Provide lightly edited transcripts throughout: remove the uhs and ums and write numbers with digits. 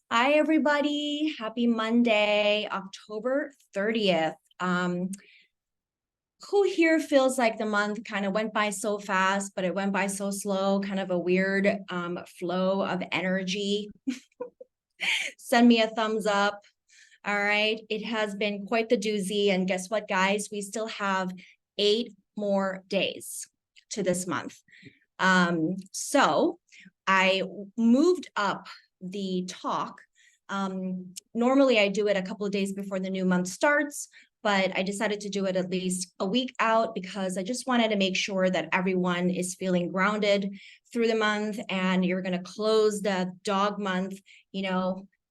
Hi, everybody. Happy Monday, October 30th. Who here feels like the month kind of went by so fast, but it went by so slow, kind of a weird flow of energy? Send me a thumbs up. All right. It has been quite the doozy. And guess what, guys? We still have 8 more days to this month. So I moved up the talk. Normally I do it a couple of days before the new month starts, but I decided to do it at least a week out because I just wanted to make sure that everyone is feeling grounded through the month, and you're going to close the dog month,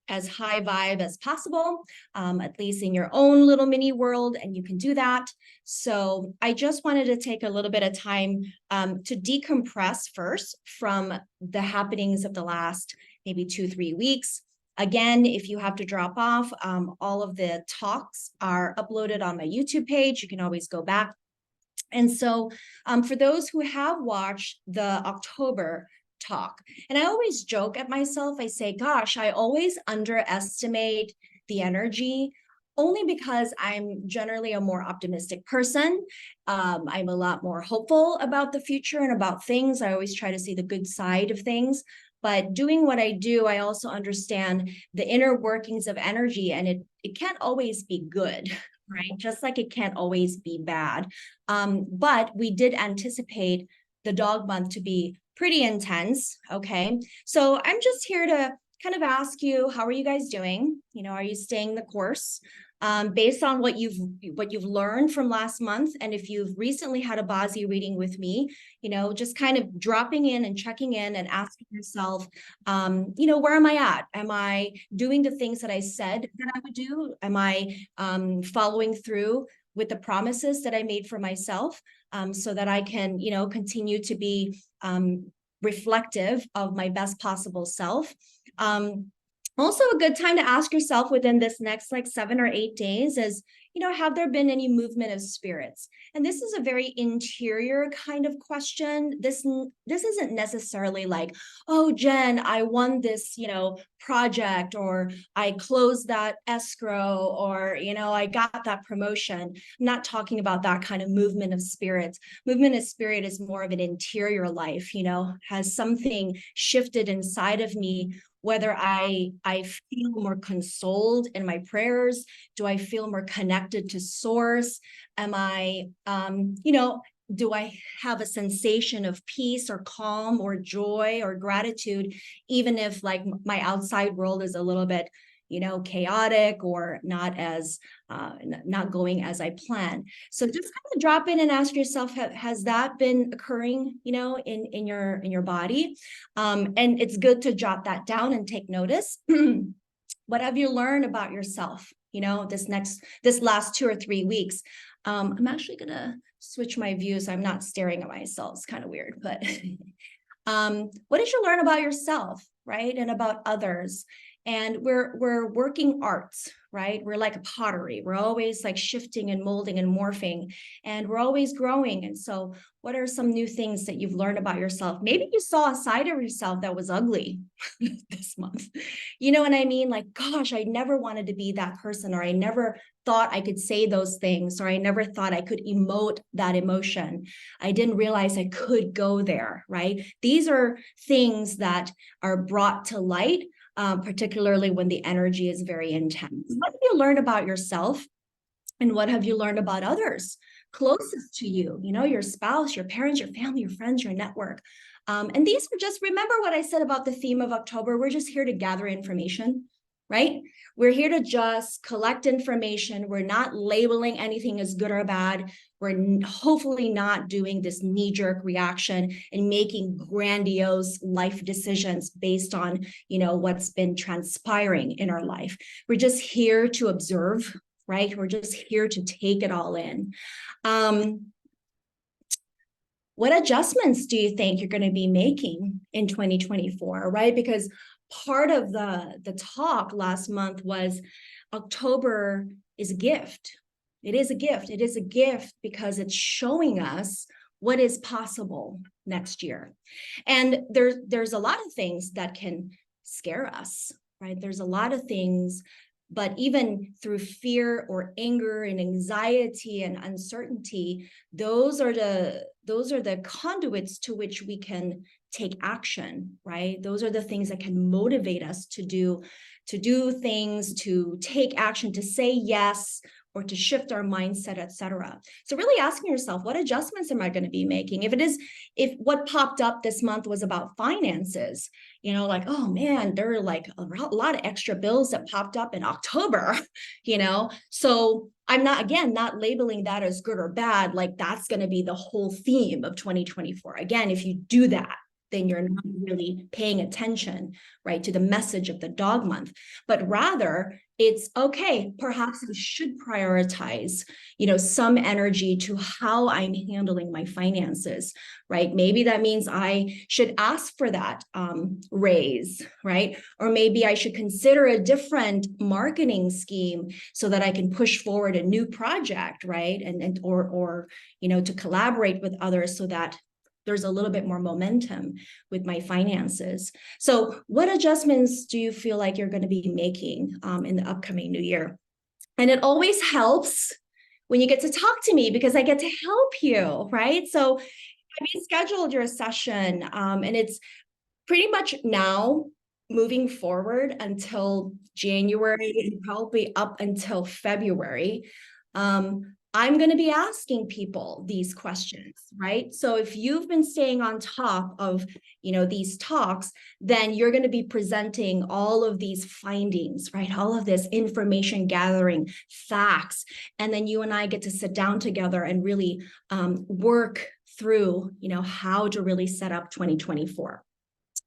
as high vibe as possible, at least in your own little mini world, and you can do that. So I just wanted to take a little bit of time to decompress first from the happenings of the last maybe 2-3 weeks. Again, if you have to drop off, all of the talks are uploaded on my YouTube page. You can always go back. And so for those who have watched the October talk, and I always joke at myself, I say, gosh, I always underestimate the energy, only because I'm generally a more optimistic person. I'm a lot more hopeful about the future and about things. I always try to see the good side of things. But doing what I do, I also understand the inner workings of energy, and it can't always be good, right? Just like it can't always be bad. But we did anticipate the dog month to be pretty intense. Okay. So I'm just here to kind of ask you, how are you guys doing? Are you staying the course? Based on what you've learned from last month, and if you've recently had a BaZi reading with me, just kind of dropping in and checking in and asking yourself, where am I at? Am I doing the things that I said that I would do? Am I following through with the promises that I made for myself, so that I can, continue to be reflective of my best possible self? Also, a good time to ask yourself within this next 7 or 8 days is, have there been any movement of spirits? And this is a very interior kind of question. This isn't necessarily like, oh, Jen, I won this, project, or I closed that escrow, or, I got that promotion. I'm not talking about that kind of movement of spirits. Movement of spirit is more of an interior life, has something shifted inside of me, whether I feel more consoled in my prayers. Do I feel more connected to source? Am I, do I have a sensation of peace or calm or joy or gratitude, even if my outside world is a little bit, chaotic or not going as I plan? So just kind of drop in and ask yourself, has that been occurring, in your body? And it's good to jot that down and take notice. What have you learned about yourself, this last 2 or 3 weeks? I'm actually gonna switch my view so I'm not staring at myself. It's kind of weird, but what did you learn about yourself, right? And about others? And we're working arts, right? We're like a pottery. We're always shifting and molding and morphing, and we're always growing. And so what are some new things that you've learned about yourself? Maybe you saw a side of yourself that was ugly this month. You know what I mean? Gosh, I never wanted to be that person, or I never thought I could say those things, or I never thought I could emote that emotion. I didn't realize I could go there, right? These are things that are brought to light, particularly when the energy is very intense. What have you learned about yourself, and what have you learned about others closest to you? Your spouse, your parents, your family, your friends, your network. And these are just, remember what I said about the theme of October. We're just here to gather information, right? We're here to just collect information. We're not labeling anything as good or bad. We're hopefully not doing this knee-jerk reaction and making grandiose life decisions based on, what's been transpiring in our life. We're just here to observe, right? We're just here to take it all in. What adjustments do you think you're going to be making in 2024, right? Because part of the talk last month was October is a gift. It is a gift. It is a gift because it's showing us what is possible next year. And there's a lot of things that can scare us, right? There's a lot of things, but even through fear or anger and anxiety and uncertainty, those are the conduits to which we can take action, right? Those are the things that can motivate us to do things, to take action, to say yes, or to shift our mindset, etc. So really asking yourself, what adjustments am I going to be making? If what popped up this month was about finances, like, oh man, there are like a lot of extra bills that popped up in October, so I'm not labeling that as good or bad. Like that's going to be the whole theme of 2024. Again, if you do that, then you're not really paying attention, right, to the message of the dog month, but rather it's okay, perhaps I should prioritize, some energy to how I'm handling my finances, right? Maybe that means I should ask for that raise, right? Or maybe I should consider a different marketing scheme so that I can push forward a new project, right? Or to collaborate with others so that there's a little bit more momentum with my finances. So what adjustments do you feel like you're going to be making in the upcoming new year? And it always helps when you get to talk to me because I get to help you, right? So have you scheduled your session? And it's pretty much now moving forward until January and probably up until February. I'm going to be asking people these questions, right? So if you've been staying on top of, these talks, then you're going to be presenting all of these findings, right? All of this information gathering, facts, and then you and I get to sit down together and really work through, how to really set up 2024.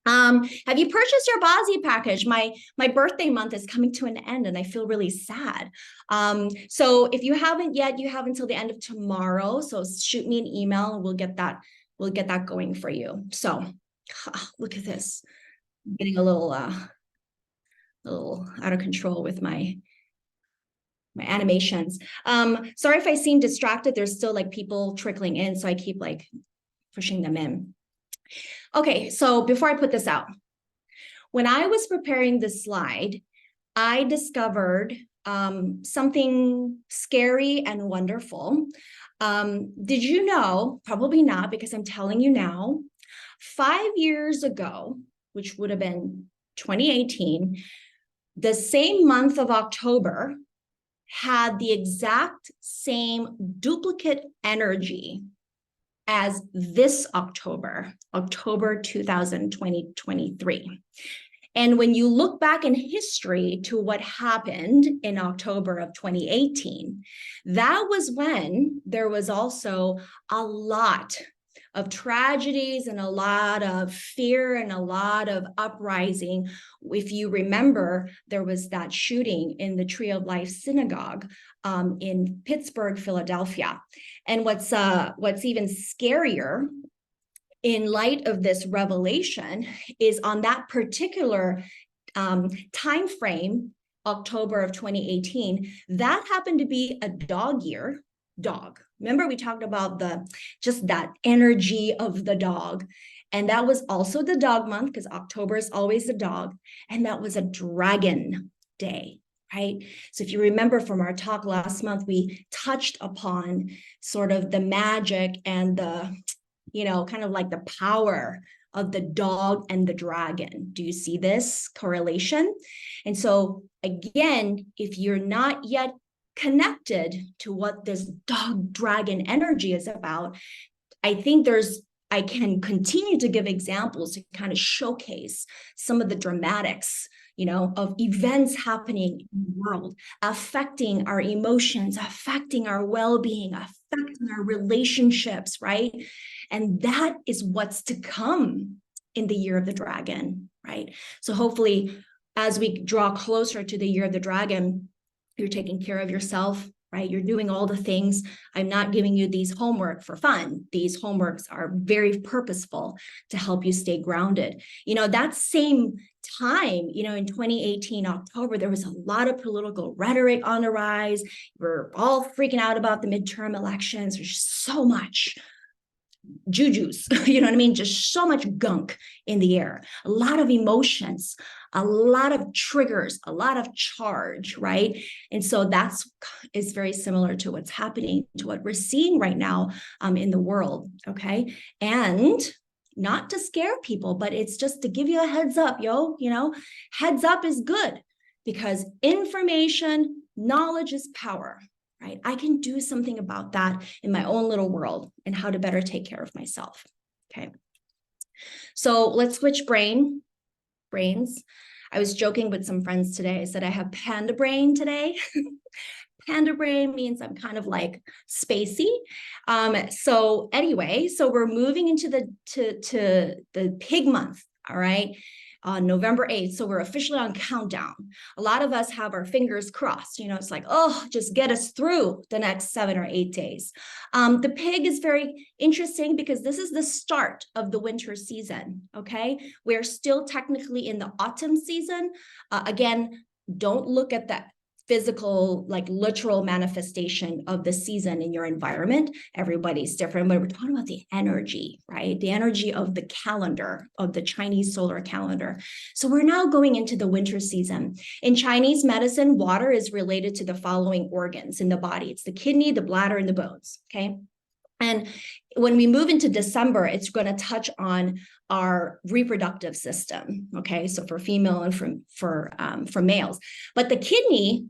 Have you purchased your BaZi package? My birthday month is coming to an end and I feel really sad. So if you haven't yet, you have until the end of tomorrow. So shoot me an email and we'll get that going for you. So look at this. I'm getting a little out of control with my animations. Sorry if I seem distracted. There's still like people trickling in, so I keep like pushing them in. Okay, so before I put this out, when I was preparing this slide, I discovered something scary and wonderful. Did you know? Probably not, because I'm telling you now. 5 years ago, which would have been 2018, the same month of October had the exact same duplicate energy as this October 2023. And when you look back in history to what happened in October of 2018, that was when there was also a lot of tragedies and a lot of fear and a lot of uprising. If you remember, there was that shooting in the Tree of Life Synagogue in Pittsburgh, Philadelphia. And what's even scarier in light of this revelation is on that particular time frame, October of 2018, that happened to be a dog year. Remember, we talked about just that energy of the dog. And that was also the dog month, because October is always the dog. And that was a dragon day, right? So if you remember from our talk last month, we touched upon sort of the magic and the, kind of like the power of the dog and the dragon. Do you see this correlation? And so again, if you're not yet connected to what this dog dragon energy is about, I think I can continue to give examples to kind of showcase some of the dramatics, of events happening in the world, affecting our emotions, affecting our well-being, affecting our relationships, right? And that is what's to come in the year of the dragon, right? So hopefully, as we draw closer to the year of the dragon, you're taking care of yourself, right? You're doing all the things. I'm not giving you these homework for fun. These homeworks are very purposeful to help you stay grounded. That same time, in 2018, October, there was a lot of political rhetoric on the rise. We're all freaking out about the midterm elections. There's so much. jujus, you know what I mean? Just so much gunk in the air, a lot of emotions, a lot of triggers, a lot of charge, right? And so is very similar to what's happening, to what we're seeing right now in the world, okay? And not to scare people, but it's just to give you a heads up, heads up is good because information, knowledge is power, right? I can do something about that in my own little world and how to better take care of myself. Okay. So let's switch brains. I was joking with some friends today. I said I have panda brain today. Panda brain means I'm kind of like spacey. So anyway, so we're moving into the pig month. All right. On November 8th. So we're officially on countdown. A lot of us have our fingers crossed. It's like, oh, just get us through the next 7 or 8 days. The pig is very interesting because this is the start of the winter season. Okay. We're still technically in the autumn season. Again, don't look at that physical, like literal manifestation of the season in your environment. Everybody's different, but we're talking about the energy, right? The energy of the calendar, of the Chinese solar calendar. So we're now going into the winter season. In Chinese medicine, water is related to the following organs in the body. It's the kidney, the bladder, and the bones, okay? And when we move into December, it's going to touch on our reproductive system, okay? So for female and for males. But the kidney,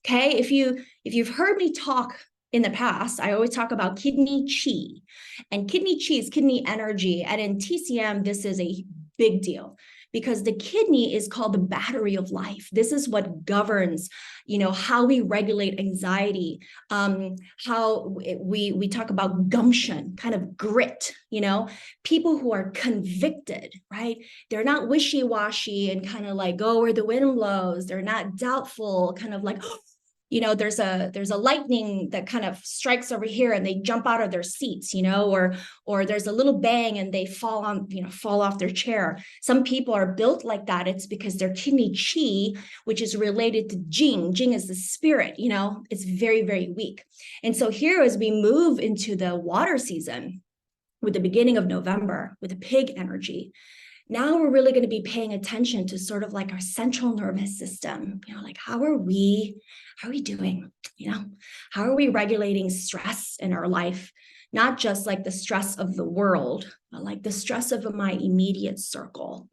okay, if you've heard me talk in the past, I always talk about kidney chi. And kidney chi is kidney energy. And in TCM, this is a big deal because the kidney is called the battery of life. This is what governs, how we regulate anxiety, how we talk about gumption, kind of grit, people who are convicted, right? They're not wishy-washy and kind of like go where the wind blows. They're not doubtful, kind of like, there's a lightning that kind of strikes over here and they jump out of their seats, or there's a little bang and they fall off their chair. Some people are built like that. It's because their kidney chi, which is related to Jing. Jing is the spirit, it's very, very weak. And so here, as we move into the water season with the beginning of November, with the pig energy, now we're really going to be paying attention to sort of like our central nervous system, like how are we doing? How are we regulating stress in our life? Not just like the stress of the world, but like the stress of my immediate circle,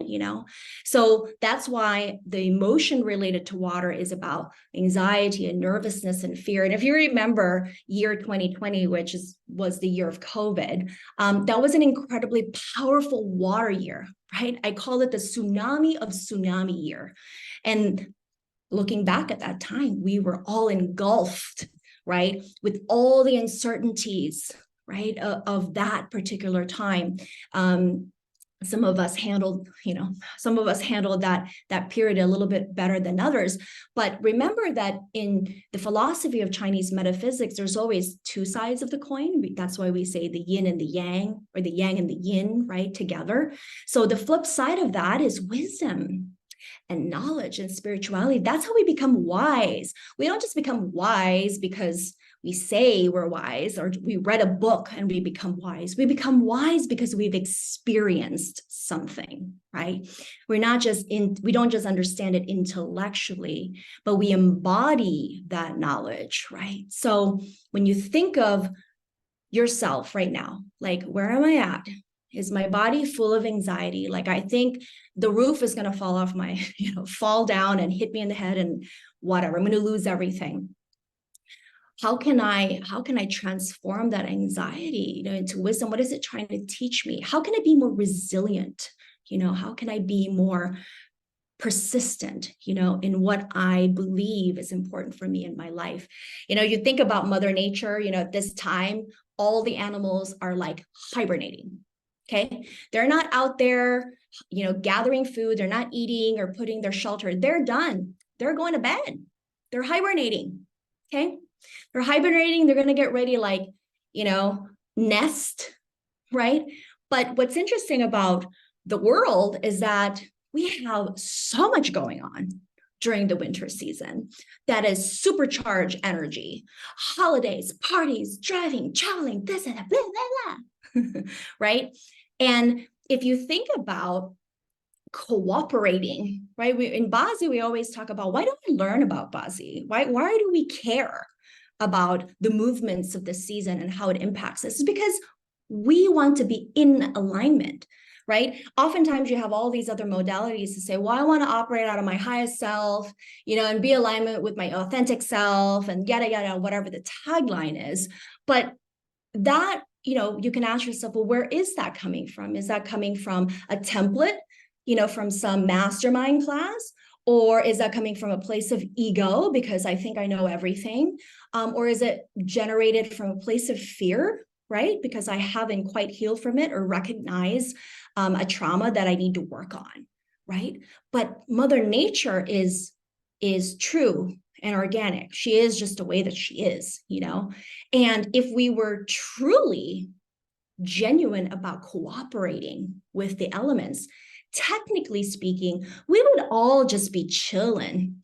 So that's why the emotion related to water is about anxiety and nervousness and fear. And if you remember year 2020, which was the year of COVID, that was an incredibly powerful water year, right? I call it the tsunami of tsunami year. And looking back at that time, we were all engulfed, right, with all the uncertainties, right, of that particular time. Some of us handled that period a little bit better than others. But remember that in the philosophy of Chinese metaphysics, there's always two sides of the coin. That's why we say the yin and the yang, or the yang and the yin, right, together. So the flip side of that is wisdom and knowledge and spirituality. That's how we become wise. We don't just become wise because we say we're wise, or we read a book and we become wise. We become wise because we've experienced something, right? We don't just understand it intellectually, but we embody that knowledge, right? So when you think of yourself right now, like, where am I at? Is my body full of anxiety? Like, I think the roof is going to fall off fall down and hit me in the head and whatever. I'm going to lose everything. How can I transform that anxiety, into wisdom? What is it trying to teach me? How can I be more resilient? How can I be more persistent, in what I believe is important for me in my life? You think about Mother Nature, at this time, all the animals are like hibernating. Okay. They're not out there, gathering food. They're not eating or putting their shelter. They're done. They're going to bed. They're hibernating. Okay. They're hibernating. They're going to get ready, like, nest, right? But what's interesting about the world is that we have so much going on during the winter season that is supercharged energy, holidays, parties, driving, traveling, this and that, blah, blah, blah. right? And if you think about cooperating, right? In BaZi, we always talk about, why do we learn about BaZi? Why do we care about the movements of the season and how it impacts us? It's because we want to be in alignment, right? Oftentimes you have all these other modalities to say, well, I want to operate out of my highest self, and be alignment with my authentic self and yada, yada, whatever the tagline is. But that, you can ask yourself, well, where is that coming from? Is that coming from a template, from some mastermind class? Or is that coming from a place of ego because I think I know everything? Or is it generated from a place of fear, right? Because I haven't quite healed from it or recognized a trauma that I need to work on, right? But Mother Nature is true and organic. She is just the way that she is, And if we were truly genuine about cooperating with the elements, technically speaking, we would all just be chilling.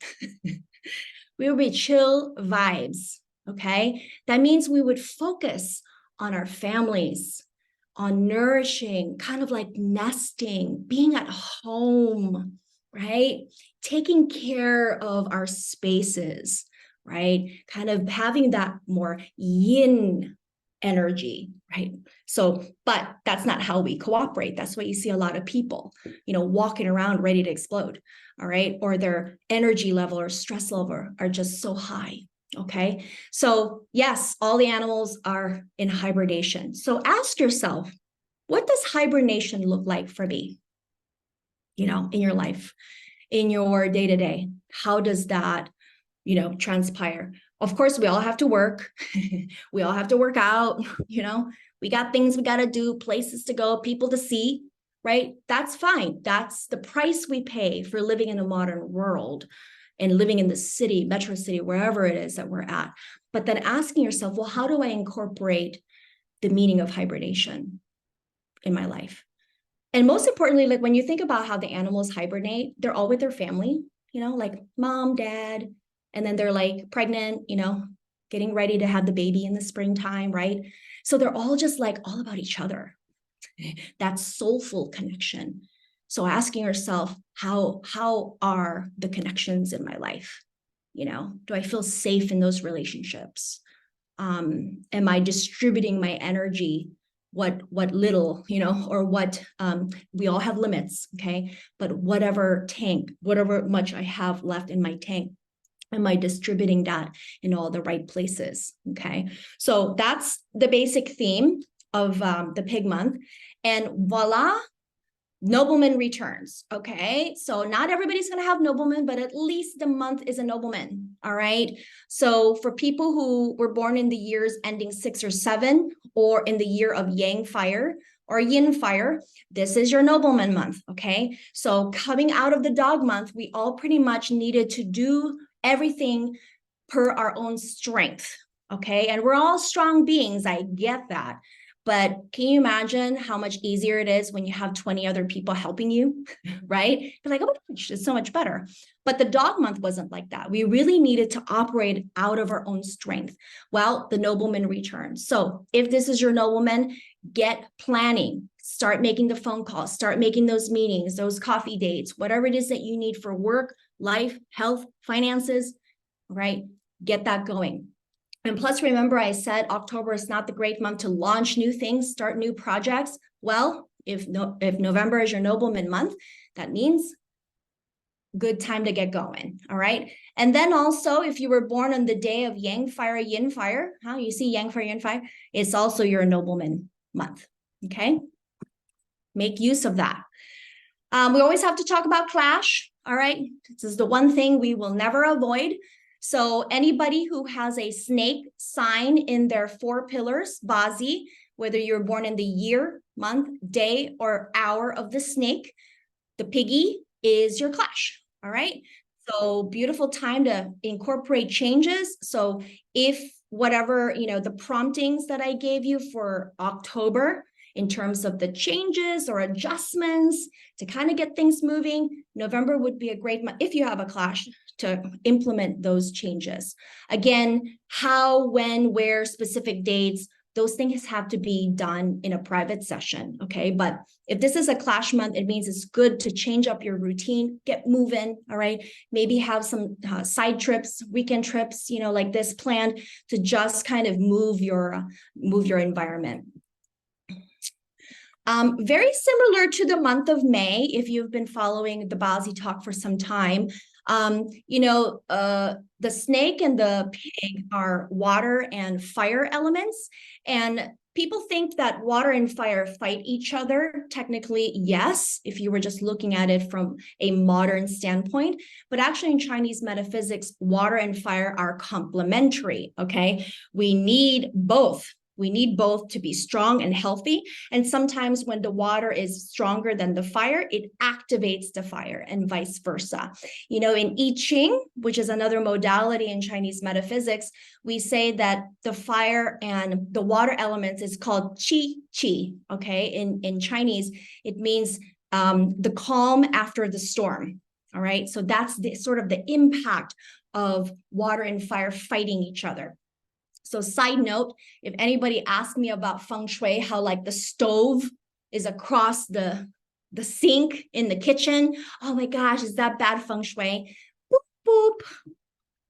We would be chill vibes, okay? That means we would focus on our families, on nourishing, kind of like nesting, being at home, right? Taking care of our spaces, right? Kind of having that more yin energy, right? So, but that's not how we cooperate. That's why you see a lot of people, walking around ready to explode, all right? Or their energy level or stress level are just so high, okay? So yes, all the animals are in hibernation. So ask yourself, what does hibernation look like for me? In your life, in your day-to-day, how does that, transpire? Of course, we all have to work. We all have to work out, we got things we got to do, places to go, people to see, right? That's fine. That's the price we pay for living in a modern world and living in the city, metro city, wherever it is that we're at. But then asking yourself, well, how do I incorporate the meaning of hibernation in my life? And most importantly, like when you think about how the animals hibernate, they're all with their family, like mom, dad, and then they're like pregnant, getting ready to have the baby in the springtime, right? So they're all just like all about each other, that soulful connection. So asking yourself, how are the connections in my life? Do I feel safe in those relationships? Am I distributing my energy? What little, or what, we all have limits, okay? But whatever much I have left in my tank, am I distributing that in all the right places, okay? So that's the basic theme of the pig month. And voila, nobleman returns, okay? So not everybody's going to have nobleman, but at least the month is a nobleman, all right? So for people who were born in the years ending 6 or 7, or in the year of yang fire or yin fire, this is your nobleman month, okay? So coming out of the dog month, we all pretty much needed to do everything per our own strength, okay? And we're all strong beings, I get that. But can you imagine how much easier it is when you have 20 other people helping you, right? You're like, oh my gosh, it's so much better. But the dog month wasn't like that. We really needed to operate out of our own strength. Well, the nobleman returns. So if this is your nobleman, get planning, start making the phone calls, start making those meetings, those coffee dates, whatever it is that you need for work, life, health, finances, right? Get that going. And plus, remember, I said October is not the great month to launch new things, start new projects. Well, if November is your nobleman month, that means good time to get going, all right? And then also, if you were born on the day of yang fire, yin fire, you see yang fire, yin fire, it's also your nobleman month, okay? Make use of that. We always have to talk about clash, all right? This is the one thing we will never avoid. So anybody who has a snake sign in their 4 pillars, BaZi, whether you're born in the year, month, day, or hour of the snake, the piggy is your clash, all right? So beautiful time to incorporate changes. So if whatever, the promptings that I gave you for October in terms of the changes or adjustments to kind of get things moving, November would be a great month if you have a clash to implement those changes. Again, how, when, where, specific dates, those things have to be done in a private session, okay? But if this is a clash month, it means it's good to change up your routine, get moving, all right? Maybe have some side trips, weekend trips, you know, like this planned to just kind of move your environment. Very similar to the month of May, if you've been following the BaZi talk for some time, you know, the snake and the pig are water and fire elements. And people think that water and fire fight each other. Technically, yes, if you were just looking at it from a modern standpoint. But actually in Chinese metaphysics, water and fire are complementary, okay? We need both. We need both to be strong and healthy. And sometimes when the water is stronger than the fire, it activates the fire and vice versa. You know, in I Ching, which is another modality in Chinese metaphysics, we say that the fire and the water elements is called qi, okay? In Chinese, it means the calm after the storm, all right? So that's the sort of the impact of water and fire fighting each other. So side note, if anybody asks me about feng shui, how like the stove is across the sink in the kitchen, oh my gosh, is that bad feng shui? Boop, boop.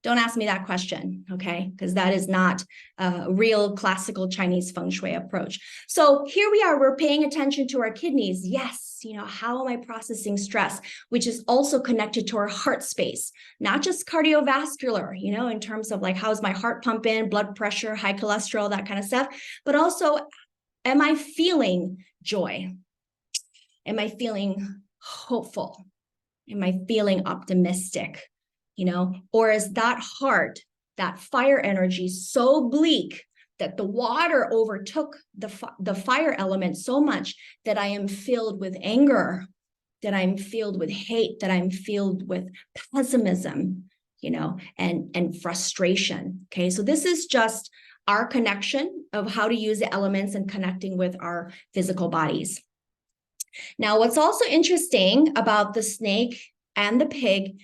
Don't ask me that question, okay? Because that is not a real classical Chinese feng shui approach. So here we are, we're paying attention to our kidneys. Yes, you know, how am I processing stress, which is also connected to our heart space, not just cardiovascular, you know, in terms of like, how's my heart pumping, blood pressure, high cholesterol, that kind of stuff, but also, am I feeling joy? Am I feeling hopeful? Am I feeling optimistic? You know, or is that heart, that fire energy so bleak that the water overtook the fire element so much that I am filled with anger, that I'm filled with hate, that I'm filled with pessimism, you know, and frustration. Okay, so this is just our connection of how to use the elements and connecting with our physical bodies. Now, what's also interesting about the snake and the pig,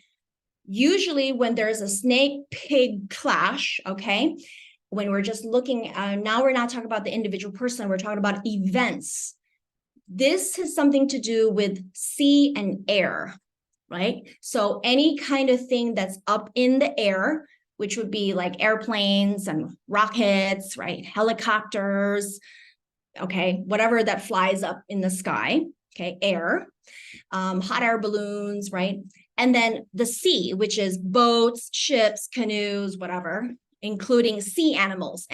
usually when there's a snake-pig clash, okay, when we're just looking, now we're not talking about the individual person, we're talking about events. This has something to do with sea and air, right? So any kind of thing that's up in the air, which would be like airplanes and rockets, right? Helicopters, okay, whatever that flies up in the sky, okay, air, hot air balloons, right? And then the sea, which is boats, ships, canoes, whatever, including sea animals,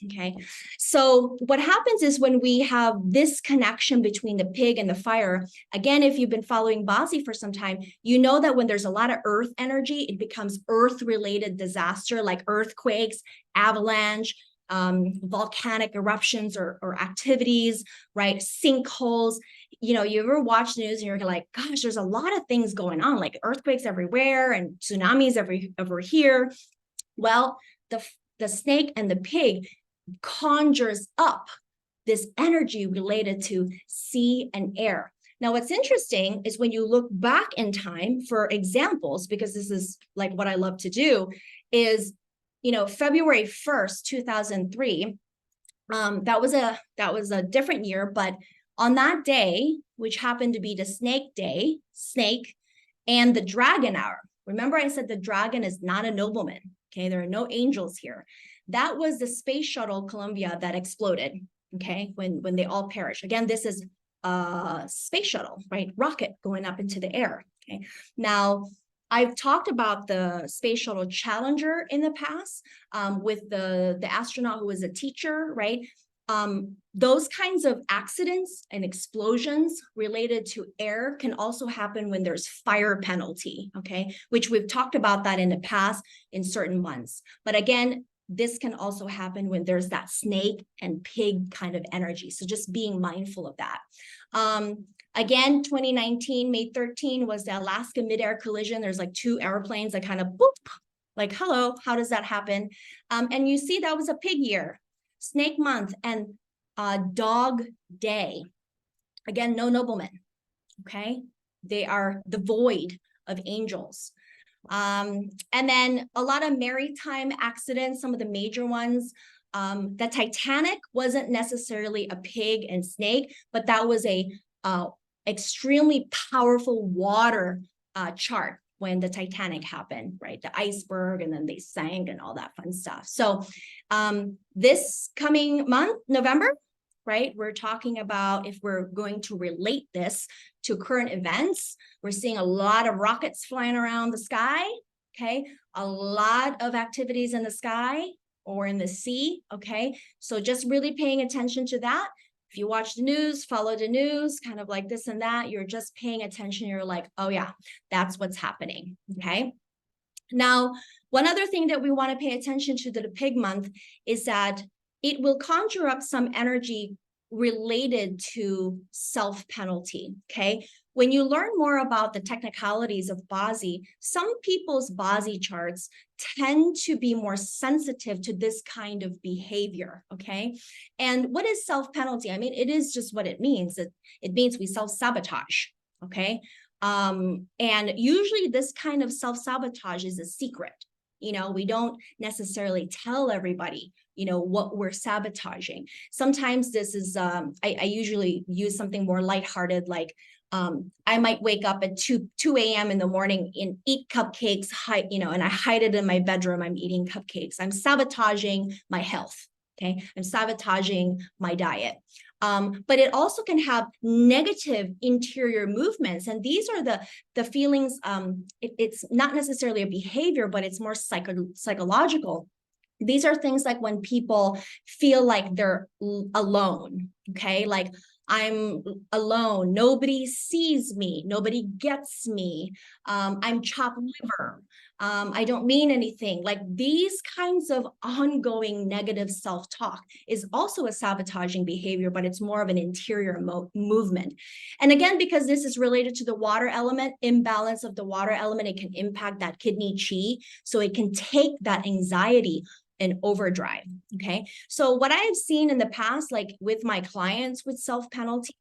okay? So what happens is when we have this connection between the pig and the fire, again, if you've been following BaZi for some time, you know that when there's a lot of earth energy, it becomes earth-related disaster like earthquakes, avalanche, volcanic eruptions or activities, right? Sinkholes. You know, you ever watch news and you're like, gosh, there's a lot of things going on, like earthquakes everywhere and tsunamis over here. Well, the snake and the pig conjures up this energy related to sea and air. Now, what's interesting is when you look back in time for examples, because this is like what I love to do, is, you know, February 1st, 2003, that was a different year, but on that day, which happened to be the snake and the dragon hour. Remember I said the dragon is not a nobleman, okay? There are no angels here. That was the space shuttle Columbia that exploded, okay? When they all perished. Again, this is a space shuttle, right? Rocket going up into the air, okay? Now, I've talked about the space shuttle Challenger in the past with the astronaut who was a teacher, right? Those kinds of accidents and explosions related to air can also happen when there's fire penalty, okay? Which we've talked about that in the past in certain months. But again, this can also happen when there's that snake and pig kind of energy. So just being mindful of that. Again, 2019, May 13 was the Alaska midair collision. There's like two airplanes that kind of boop, like, hello, how does that happen? And you see that was a pig year, snake month, and dog day. Again, no noblemen, okay? They are devoid of angels. And then a lot of maritime accidents, some of the major ones, The Titanic wasn't necessarily a pig and snake, but that was a extremely powerful water chart when the Titanic happened, right? The iceberg, and then they sank and all that fun stuff. So this coming month, November, right? We're talking about, if we're going to relate this to current events, we're seeing a lot of rockets flying around the sky, okay? A lot of activities in the sky or in the sea, okay? So just really paying attention to that. If you watch the news, follow the news, kind of like this and that, you're just paying attention. You're like, oh yeah, that's what's happening, okay? Now, one other thing that we want to pay attention to the pig month is that it will conjure up some energy related to self-penalty, okay? When you learn more about the technicalities of BaZi, some people's BaZi charts tend to be more sensitive to this kind of behavior, okay? And what is self-penalty? I mean, it is just what it means. It means we self-sabotage, okay? And usually this kind of self-sabotage is a secret. You know, we don't necessarily tell everybody, you know, what we're sabotaging. Sometimes this is, I usually use something more lighthearted, like I might wake up at 2 a.m. in the morning and eat cupcakes, you know, and I hide it in my bedroom. I'm eating cupcakes. I'm sabotaging my health. Okay. I'm sabotaging my diet. But it also can have negative interior movements. And these are the feelings. It's not necessarily a behavior, but it's more psychological. These are things like when people feel like they're alone, okay? Like, I'm alone, nobody sees me, nobody gets me, I'm chopped liver, I don't mean anything. Like, these kinds of ongoing negative self-talk is also a sabotaging behavior, but it's more of an interior movement. And again, because this is related to the water element, imbalance of the water element, it can impact that kidney chi. So it can take that anxiety and overdrive, okay? So what I have seen in the past, like with my clients with self-penalty,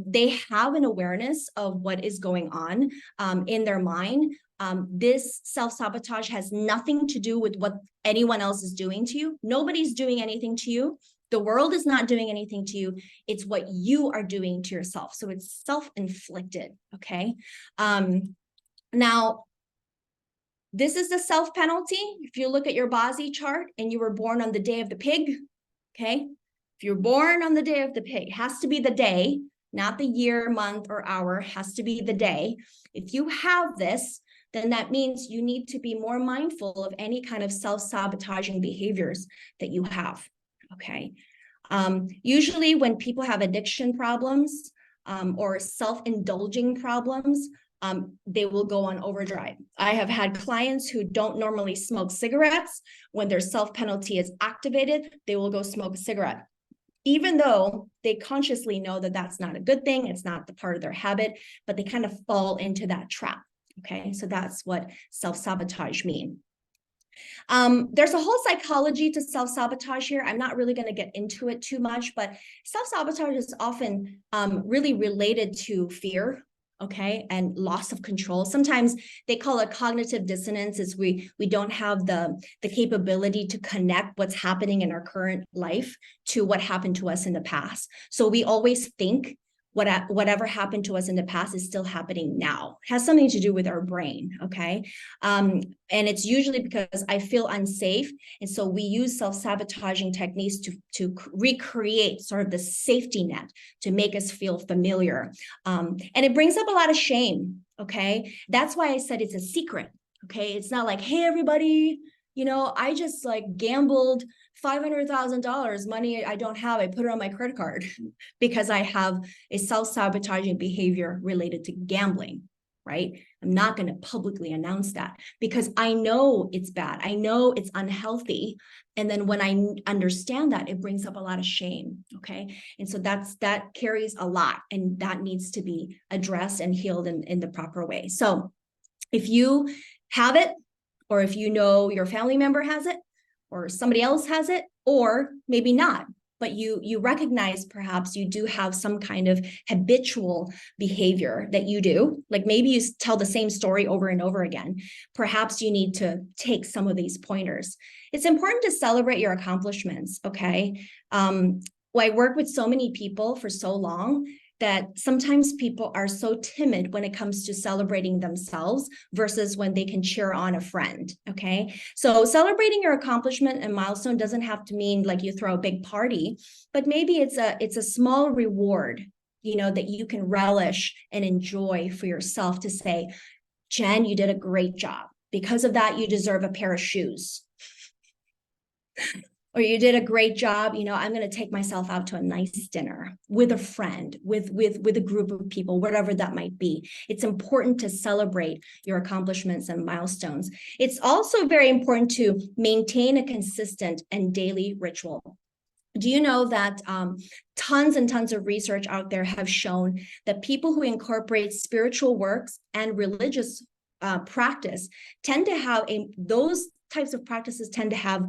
they have an awareness of what is going on in their mind. This self-sabotage has nothing to do with what anyone else is doing to you. Nobody's doing anything to you. The world is not doing anything to you. It's what you are doing to yourself. So it's self-inflicted, okay? Now, this is the self-penalty. If you look at your BaZi chart and you were born on the day of the pig, okay? If you're born on the day of the pig, it has to be the day, not the year, month, or hour, has to be the day. If you have this, then that means you need to be more mindful of any kind of self-sabotaging behaviors that you have, okay? Usually when people have addiction problems or self-indulging problems, they will go on overdrive. I have had clients who don't normally smoke cigarettes. When their self-penalty is activated, they will go smoke a cigarette, even though they consciously know that that's not a good thing. It's not the part of their habit, but they kind of fall into that trap. Okay, so that's what self-sabotage means. There's a whole psychology to self-sabotage here. I'm not really going to get into it too much, but self-sabotage is often really related to fear, okay, and loss of control. Sometimes they call it cognitive dissonance, is we don't have the capability to connect what's happening in our current life to what happened to us in the past. So we always think whatever happened to us in the past is still happening now. It has something to do with our brain, okay? And it's usually because I feel unsafe. And so we use self-sabotaging techniques to recreate sort of the safety net to make us feel familiar. And it brings up a lot of shame, okay? That's why I said it's a secret, okay? It's not like, hey, everybody, you know, I just like gambled $500,000, money I don't have, I put it on my credit card because I have a self-sabotaging behavior related to gambling, right? I'm not going to publicly announce that because I know it's bad. I know it's unhealthy. And then when I understand that, it brings up a lot of shame, okay? And so that carries a lot, and that needs to be addressed and healed in the proper way. So if you have it, or if you know your family member has it, or somebody else has it, or maybe not, but you recognize perhaps you do have some kind of habitual behavior that you do. Like maybe you tell the same story over and over again. Perhaps you need to take some of these pointers. It's important to celebrate your accomplishments, okay? Well, I work with so many people for so long that sometimes people are so timid when it comes to celebrating themselves versus when they can cheer on a friend, okay? So celebrating your accomplishment and milestone doesn't have to mean like you throw a big party, but maybe it's a small reward, that you can relish and enjoy for yourself to say, Jen, you did a great job. Because of that, you deserve a pair of shoes. Or you did a great job, I'm going to take myself out to a nice dinner with a friend, with a group of people, whatever that might be. It's important to celebrate your accomplishments and milestones. It's also very important to maintain a consistent and daily ritual. Do you know that tons and tons of research out there have shown that people who incorporate spiritual works and religious practice tend to have those types of practices tend to have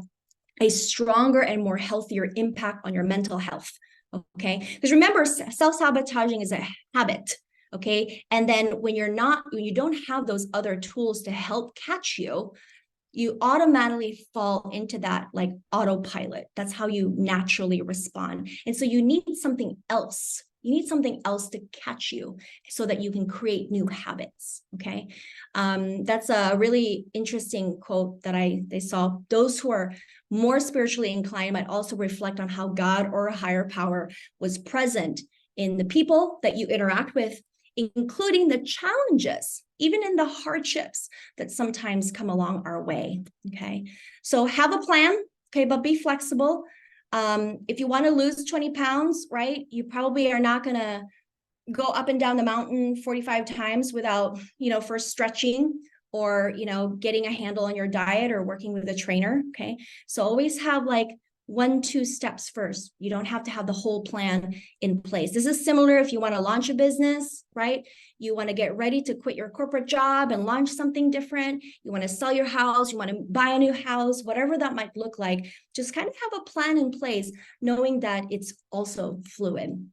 a stronger and more healthier impact on your mental health, okay? Because remember, self-sabotaging is a habit, okay? And then when you don't have those other tools to help catch you, you automatically fall into that like autopilot. That's how you naturally respond. And so you need something else. You need something else to catch you so that you can create new habits, okay? That's a really interesting quote that I saw. Those who are more spiritually inclined might also reflect on how God or a higher power was present in the people that you interact with, including the challenges, even in the hardships that sometimes come along our way, okay? So have a plan, okay, but be flexible. If you want to lose 20 pounds, right, you probably are not going to go up and down the mountain 45 times without, first stretching or, getting a handle on your diet or working with a trainer, okay? So always have like 1-2 steps first. You don't have to have the whole plan in place. This is similar if you want to launch a business, right? You want to get ready to quit your corporate job and launch something different. You want to sell your house. You want to buy a new house, whatever that might look like. Just kind of have a plan in place, knowing that it's also fluid.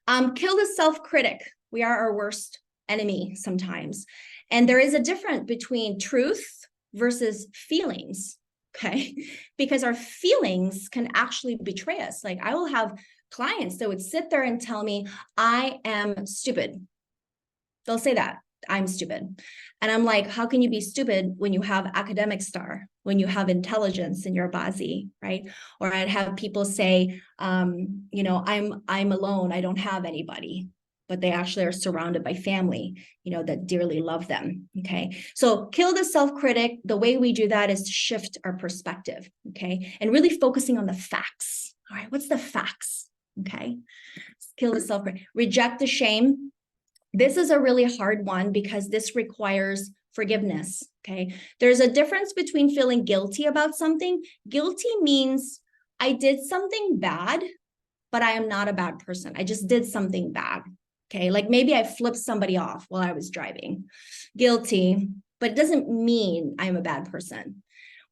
Kill the self-critic. We are our worst enemy sometimes. And there is a difference between truth versus feelings, okay? Because our feelings can actually betray us. Like I will have clients that would sit there and tell me, I am stupid. They'll say that, I'm stupid. And I'm like, how can you be stupid when you have academic star, when you have intelligence in your BaZi, right? Or I'd have people say, I'm alone, I don't have anybody, but they actually are surrounded by family, that dearly love them, okay? So kill the self-critic. The way we do that is to shift our perspective, okay? And really focusing on the facts, all right? What's the facts, okay? Kill the self-critic. Reject the shame. This is a really hard one because this requires forgiveness, okay? There's a difference between feeling guilty about something. Guilty means I did something bad, but I am not a bad person. I just did something bad, okay? Like maybe I flipped somebody off while I was driving. Guilty, but it doesn't mean I'm a bad person.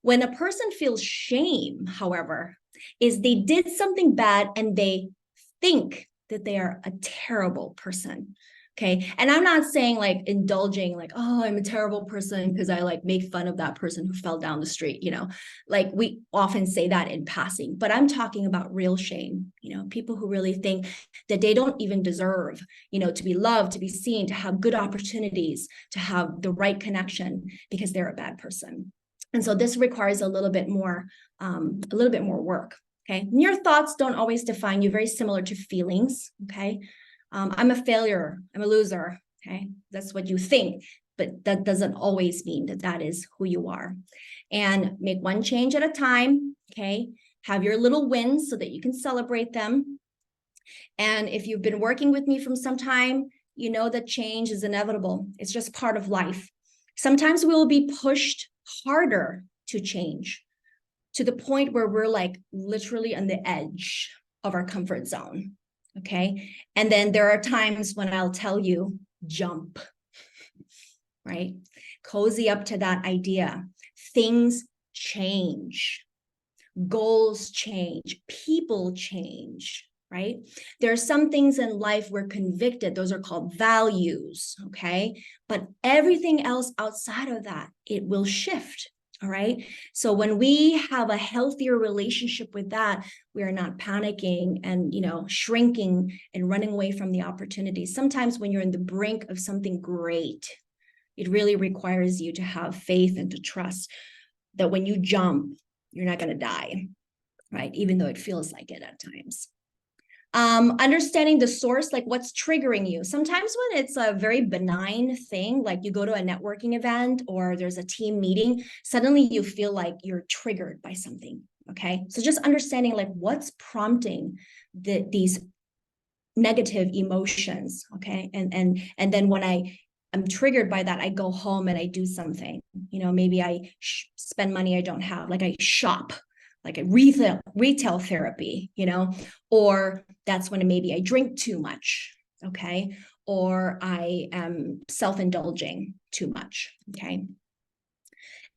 When a person feels shame, however, is they did something bad and they think that they are a terrible person. Okay. And I'm not saying like indulging, like, oh, I'm a terrible person because I like make fun of that person who fell down the street, like we often say that in passing, but I'm talking about real shame, people who really think that they don't even deserve, to be loved, to be seen, to have good opportunities, to have the right connection because they're a bad person. And so this requires a little bit more work. Okay. And your thoughts don't always define you, very similar to feelings. Okay. I'm a failure, I'm a loser, okay? That's what you think, but that doesn't always mean that that is who you are. And make one change at a time, okay? Have your little wins so that you can celebrate them. And if you've been working with me from some time, you know that change is inevitable. It's just part of life. Sometimes we will be pushed harder to change to the point where we're like literally on the edge of our comfort zone. Okay. And then there are times when I'll tell you, jump, right? Cozy up to that idea. Things change. goals change, people change, right? There are some things in life we're convicted, those are called values, okay? But everything else outside of that, it will shift, all right? So when we have a healthier relationship with that, we are not panicking and, shrinking and running away from the opportunities. Sometimes when you're in the brink of something great, it really requires you to have faith and to trust that when you jump, you're not going to die, right? Even though it feels like it at times. Understanding the source, like what's triggering you. Sometimes when it's a very benign thing, like you go to a networking event or there's a team meeting, suddenly you feel like you're triggered by something, okay? So just understanding like what's prompting these negative emotions, okay? And then when I'm triggered by that, I go home and I do something, maybe I spend money I don't have, like I shop, like a retail therapy, or that's when maybe I drink too much, okay? Or I am self-indulging too much, okay?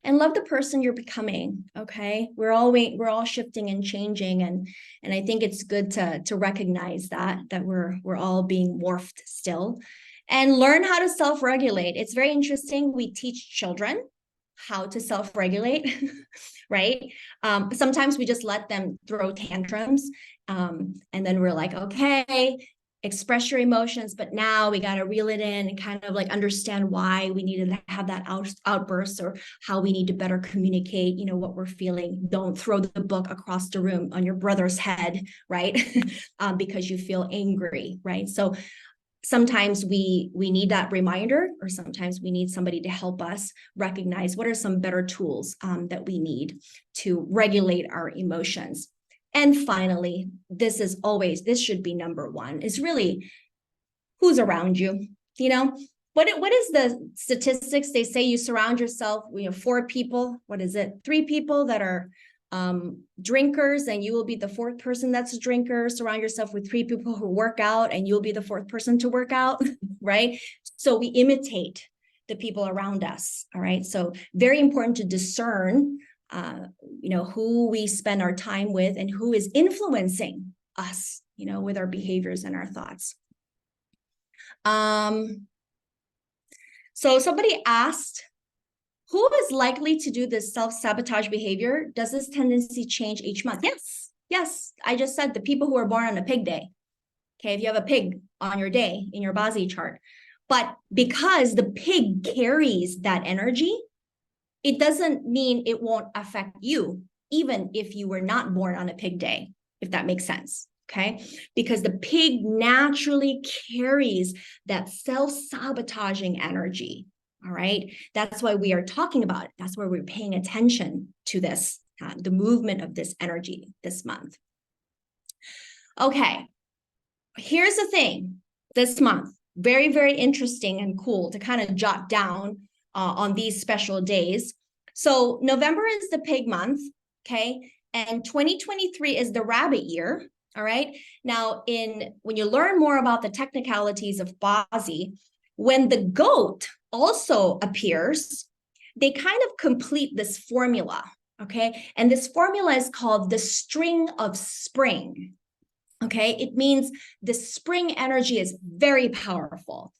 And love the person you're becoming, okay? We're all shifting and changing, and I think it's good to recognize that we're all being morphed still, and learn how to self-regulate. It's very interesting. We teach children how to self-regulate, right? Sometimes we just let them throw tantrums, and then we're like, okay, express your emotions, but now we got to reel it in and kind of like understand why we needed to have that outburst, or how we need to better communicate, what we're feeling. Don't throw the book across the room on your brother's head, right? Because you feel angry, right? So sometimes we need that reminder, or sometimes we need somebody to help us recognize what are some better tools that we need to regulate our emotions. And finally, this should be number one, is really who's around you. What is the statistics? They say you surround yourself, 4 people, 3 people that are drinkers, and you will be the 4th person that's a drinker. Surround yourself with 3 people who work out, and you'll be the 4th person to work out, right? So we imitate the people around us, all right? So very important to discern who we spend our time with and who is influencing us, with our behaviors and our thoughts. So somebody asked, who is likely to do this self-sabotage behavior? Does this tendency change each month? Yes. I just said the people who are born on a pig day. Okay, if you have a pig on your day in your BaZi chart. But because the pig carries that energy, it doesn't mean it won't affect you, even if you were not born on a pig day, if that makes sense, okay? Because the pig naturally carries that self-sabotaging energy, all right? That's why we are talking about it. That's why we're paying attention to this, the movement of this energy this month. Okay, here's the thing this month, very, very interesting and cool to kind of jot down on these special days. So November is the pig month, okay? And 2023 is the rabbit year, all right? Now, when you learn more about the technicalities of BaZi, when the goat also appears, they kind of complete this formula, okay? And this formula is called the string of spring, okay? It means the spring energy is very powerful.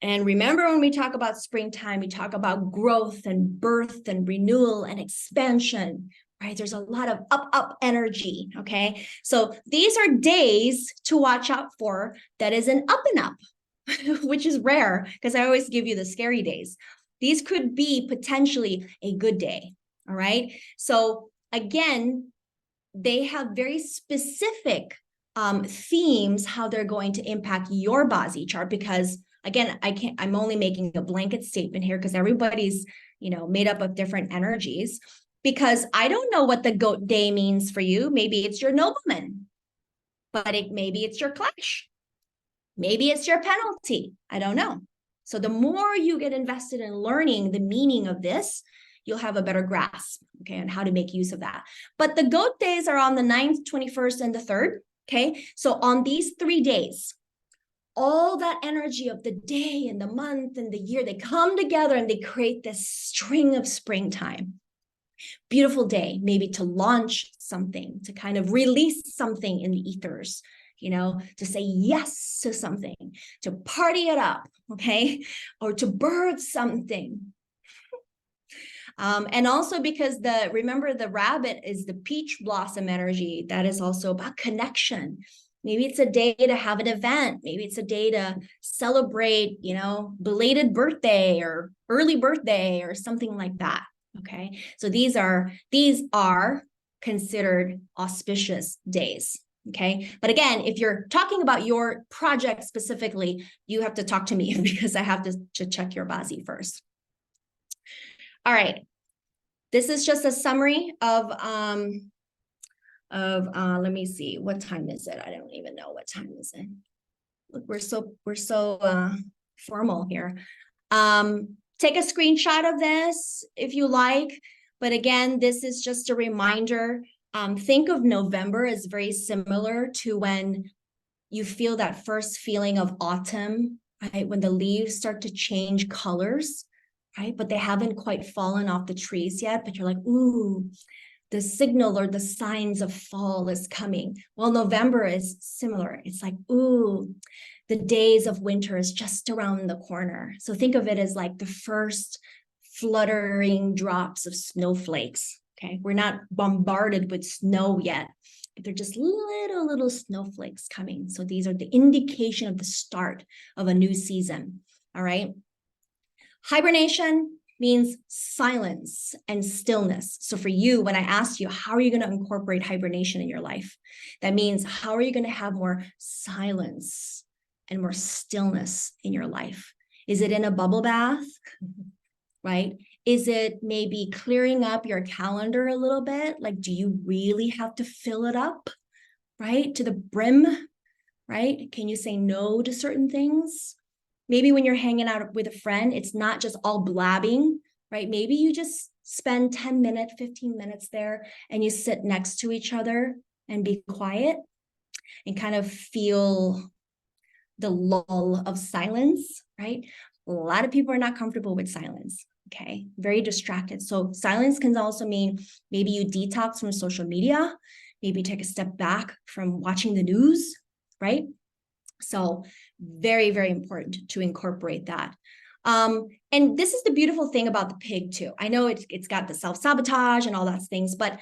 And remember, when we talk about springtime, we talk about growth and birth and renewal and expansion, right? There's a lot of up energy, okay? So these are days to watch out for that is an up and up, which is rare because I always give you the scary days. These could be potentially a good day, all right? So again, they have very specific themes, how they're going to impact your BaZi chart, because again, I'm only making a blanket statement here because everybody's, made up of different energies, because I don't know what the goat day means for you. Maybe it's your nobleman, but maybe it's your clash. Maybe it's your penalty. I don't know. So the more you get invested in learning the meaning of this, you'll have a better grasp, okay, on how to make use of that. But the goat days are on the 9th, 21st, and the 3rd, okay? So on these 3 days, all that energy of the day and the month and the year, they come together and they create this string of springtime. Beautiful day, maybe to launch something, to kind of release something in the ethers, to say yes to something, to party it up, okay? Or to birth something. And also because remember the rabbit is the peach blossom energy. That is also about connection. Maybe it's a day to have an event. Maybe it's a day to celebrate, belated birthday or early birthday or something like that. Okay. So these are considered auspicious days. Okay. But again, if you're talking about your project specifically, you have to talk to me because I have to check your BaZi first. All right. This is just a summary of let me see, what time is it? I don't even know what time is it. Look, we're so formal here. Take a screenshot of this if you like. But again, this is just a reminder. Think of November as very similar to when you feel that first feeling of autumn, right? When the leaves start to change colors, right? But they haven't quite fallen off the trees yet, but you're like, ooh, the signal or the signs of fall is coming. Well, November is similar. It's like, ooh, the days of winter is just around the corner. So think of it as like the first fluttering drops of snowflakes. Okay, we're not bombarded with snow yet, but they're just little snowflakes coming. So these are the indication of the start of a new season. All right. Hibernation means silence and stillness. So for you, when I asked you, how are you going to incorporate hibernation in your life? That means, how are you going to have more silence and more stillness in your life? Is it in a bubble bath, right? Is it maybe clearing up your calendar a little bit? Like, do you really have to fill it up, right? To the brim, right? Can you say no to certain things? Maybe when you're hanging out with a friend, it's not just all blabbing, right? Maybe you just spend 10 minutes, 15 minutes there and you sit next to each other and be quiet and kind of feel the lull of silence, right? A lot of people are not comfortable with silence, okay? Very distracted. So silence can also mean maybe you detox from social media, maybe take a step back from watching the news, right? So very, very important to incorporate that. And this is the beautiful thing about the pig too. I know it's got the self-sabotage and all those things, but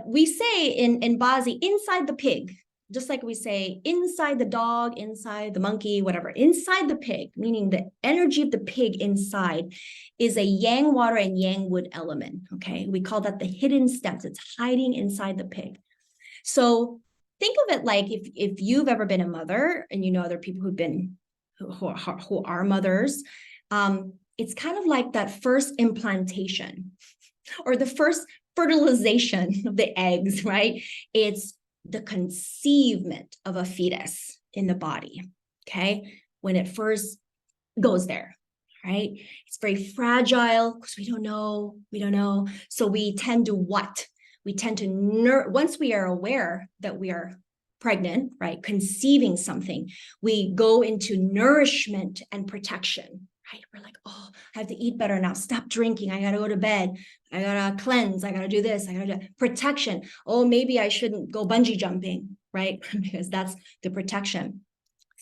we say in BaZi, inside the pig, just like we say inside the dog, inside the monkey, whatever, inside the pig, meaning the energy of the pig inside is a yang water and yang wood element, okay? We call that the hidden stems. It's hiding inside the pig. So think of it like if you've ever been a mother and you know other people who are mothers, it's kind of like that first implantation or the first fertilization of the eggs, right? It's the conceivement of a fetus in the body, okay? When it first goes there, right? It's very fragile because we don't know. So we tend to what? We tend to once we are aware that we are pregnant, right, conceiving something, we go into nourishment and protection, right? We're like, oh, I have to eat better now. Stop drinking. I got to go to bed. I got to cleanse. I got to do this. I got to do protection. Oh, maybe I shouldn't go bungee jumping, right? Because that's the protection.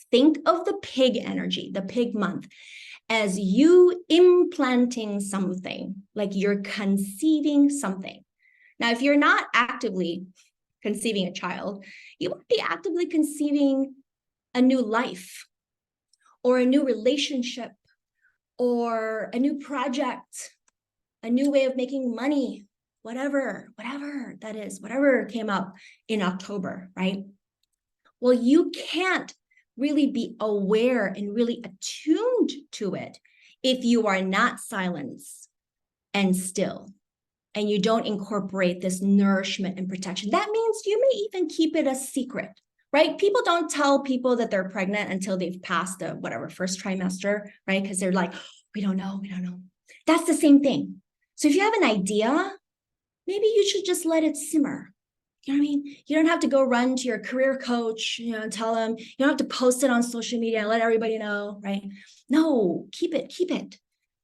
Think of the pig energy, the pig month, as you implanting something, like you're conceiving something. Now, if you're not actively conceiving a child, you might be actively conceiving a new life or a new relationship or a new project, a new way of making money, whatever that is, whatever came up in October, right? Well, you can't really be aware and really attuned to it if you are not silenced and still, and you don't incorporate this nourishment and protection. That means you may even keep it a secret, right? People don't tell people that they're pregnant until they've passed the first trimester, right? Because they're like, we don't know. That's the same thing. So if you have an idea, maybe you should just let it simmer. You know what I mean? You don't have to go run to your career coach, and tell them, you don't have to post it on social media and let everybody know, right? No, keep it.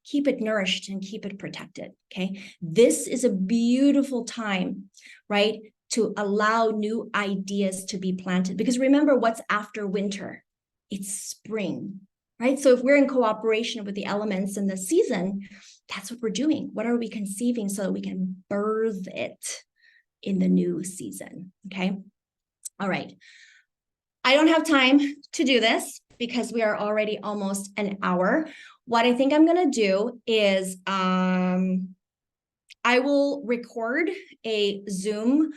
keep it nourished and keep it protected, okay? This is a beautiful time, right, to allow new ideas to be planted. Because remember, what's after winter? It's spring, right? So if we're in cooperation with the elements in the season, that's what we're doing. What are we conceiving so that we can birth it in the new season, okay? All right. I don't have time to do this because we are already almost an hour. What I think I'm going to do is I will record a Zoom,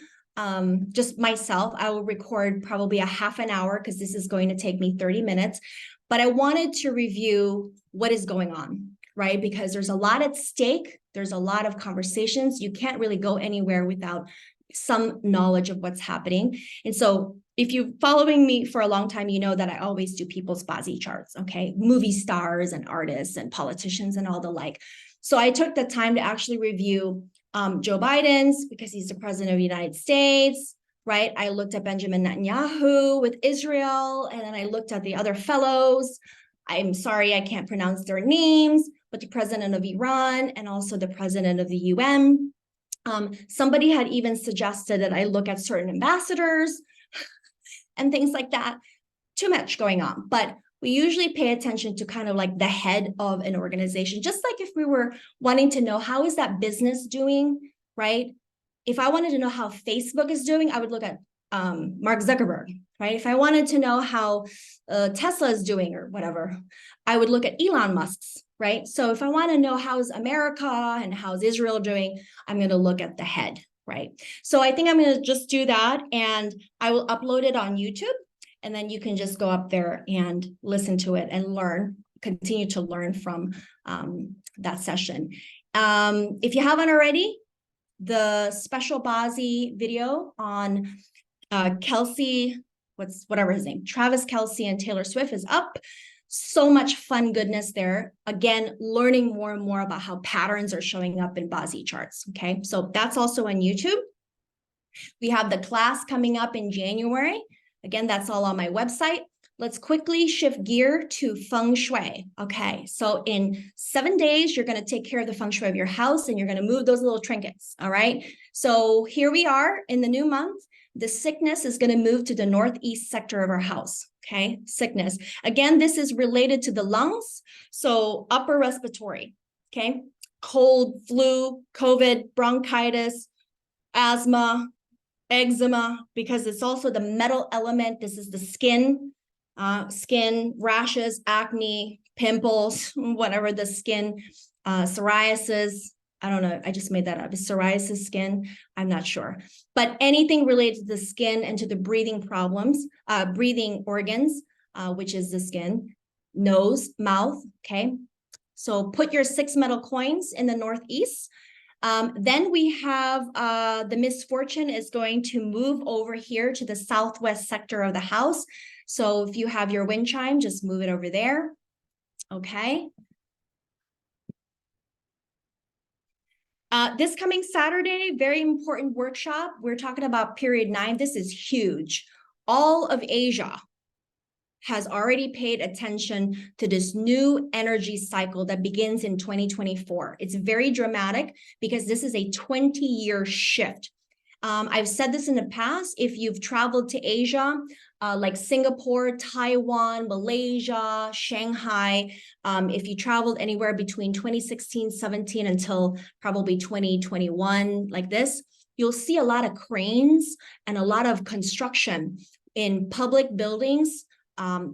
just myself. I will record probably a half an hour because this is going to take me 30 minutes. But I wanted to review what is going on, right? Because there's a lot at stake. There's a lot of conversations. You can't really go anywhere without some knowledge of what's happening. And so if you're following me for a long time, you know that I always do people's BaZi charts, okay? Movie stars and artists and politicians and all the like. So I took the time to actually review Joe Biden's because he's the president of the United States, right? I looked at Benjamin Netanyahu with Israel, and then I looked at the other fellows. I'm sorry, I can't pronounce their names, but the president of Iran and also the president of the UN. Somebody had even suggested that I look at certain ambassadors and things like that. Too much going on, but we usually pay attention to kind of like the head of an organization, just like if we were wanting to know how is that business doing, right? If I wanted to know how Facebook is doing, I would look at Mark Zuckerberg, right? If I wanted to know how Tesla is doing or whatever, I would look at Elon Musk's, right? So if I want to know how's America and how's Israel doing, I'm going to look at the head, right? So I think I'm going to just do that, and I will upload it on YouTube, and then you can just go up there and listen to it and learn, continue to learn from that session. If you haven't already, the special BaZi video on Kelsey, whatever his name, Travis Kelce and Taylor Swift is up. So much fun goodness there. Again, learning more and more about how patterns are showing up in BaZi charts, okay? So that's also on YouTube. We have the class coming up in January. Again, that's all on my website. Let's quickly shift gear to Feng Shui. Okay, so in 7 days, you're going to take care of the Feng Shui of your house, and you're going to move those little trinkets. All right, so here we are in the new month. The sickness is going to move to the northeast sector of our house. Okay, sickness. Again, this is related to the lungs, so upper respiratory. Okay, cold, flu, COVID, bronchitis, asthma, eczema, because it's also the metal element. This is the skin, skin rashes, acne, pimples, whatever the skin, psoriasis. I don't know. I just made that up. Is psoriasis skin? I'm not sure. But anything related to the skin and to the breathing problems, breathing organs, which is the skin, nose, mouth. Okay. So put your 6 metal coins in the northeast. Then we have the misfortune is going to move over here to the southwest sector of the house. So if you have your wind chime, just move it over there. Okay. This coming Saturday, very important workshop. We're talking about period 9. This is huge. All of Asia has already paid attention to this new energy cycle that begins in 2024. It's very dramatic because this is a 20-year shift. I've said this in the past. If you've traveled to Asia, like Singapore, Taiwan, Malaysia, Shanghai, if you traveled anywhere between 2016, 17 until probably 2021, like this, you'll see a lot of cranes and a lot of construction in public buildings,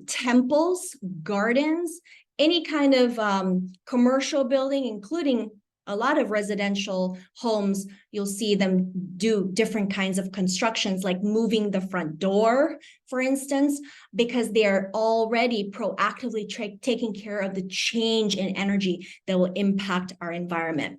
temples, gardens, any kind of commercial building, including a lot of residential homes. You'll see them do different kinds of constructions, like moving the front door, for instance, because they're already proactively taking care of the change in energy that will impact our environment.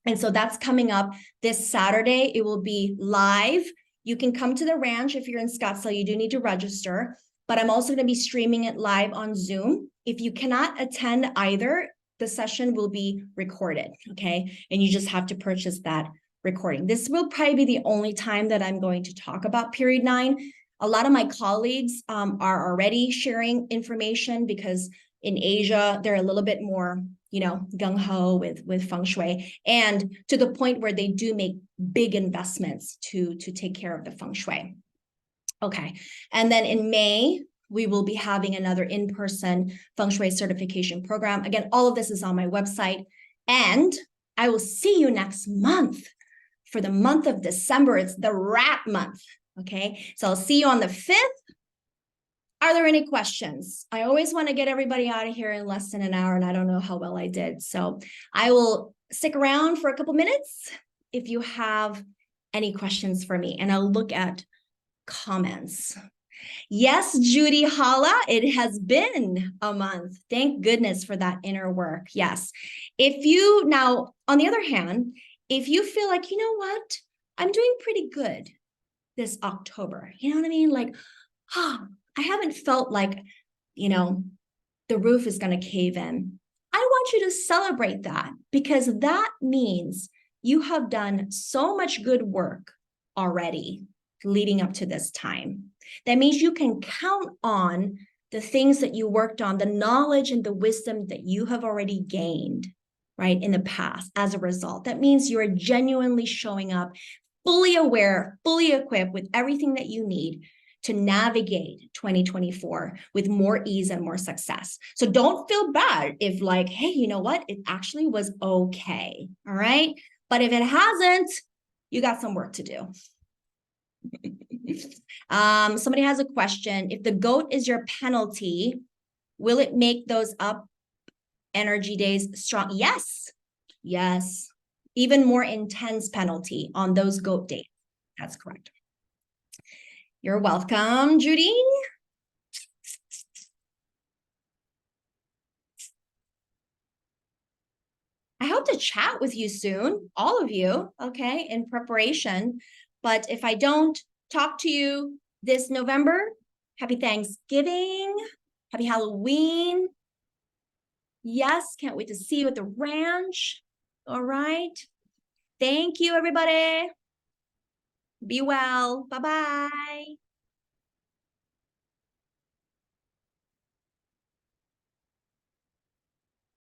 And so that's coming up this Saturday. It will be live. You can come to the ranch if you're in Scottsdale. You do need to register, but I'm also going to be streaming it live on Zoom. If you cannot attend either, the session will be recorded, okay? And you just have to purchase that recording. This will probably be the only time that I'm going to talk about period 9. A lot of my colleagues are already sharing information because In Asia, they're a little bit more, gung-ho with feng shui, and to the point where they do make big investments to take care of the feng shui. Okay, and then in May, we will be having another in-person feng shui certification program. Again, all of this is on my website, and I will see you next month. For the month of December, it's the wrap month, okay? So I'll see you on the 5th. Are there any questions? I always want to get everybody out of here in less than an hour, and I don't know how well I did. So I will stick around for a couple minutes if you have any questions for me, and I'll look at comments. Yes, Judy Holla, it has been a month. Thank goodness for that inner work. Yes. Now, on the other hand, if you feel like, you know what, I'm doing pretty good this October, you know what I mean? Like, I haven't felt like, the roof is going to cave in. I want you to celebrate that, because that means you have done so much good work already leading up to this time. That means you can count on the things that you worked on, the knowledge and the wisdom that you have already gained, right, in the past as a result. That means you are genuinely showing up fully aware, fully equipped with everything that you need to navigate 2024 with more ease and more success. So don't feel bad if like, hey, you know what? It actually was okay, all right? But if it hasn't, you got some work to do. Somebody has a question. If the goat is your penalty, will it make those up energy days strong? Yes. Yes. Even more intense penalty on those goat days. That's correct. You're welcome, Judy. I hope to chat with you soon, all of you, okay, in preparation. But if I don't talk to you this November, happy Thanksgiving, happy Halloween. Yes, can't wait to see you at the ranch. All right. Thank you, everybody. Be well. Bye-bye.